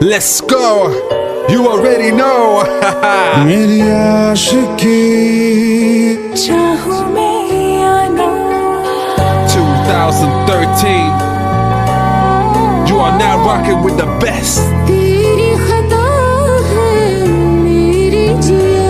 Let's go. You already know. मेरी आशिकी चाहूं मैं या ना 2013. You are now rocking with the best. तेरी खता है मेरी जिया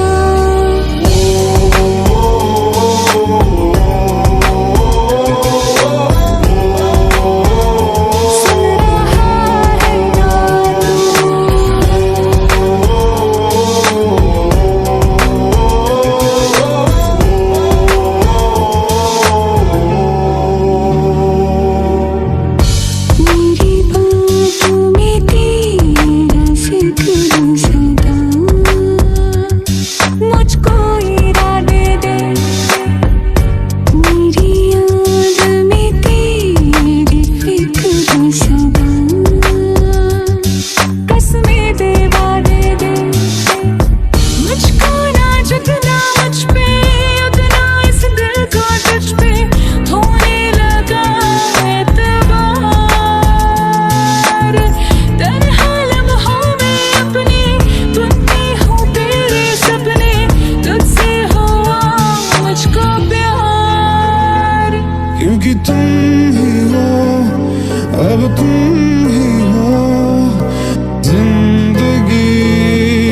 क्योंकि तुम ही हो, अब तुम ही हो।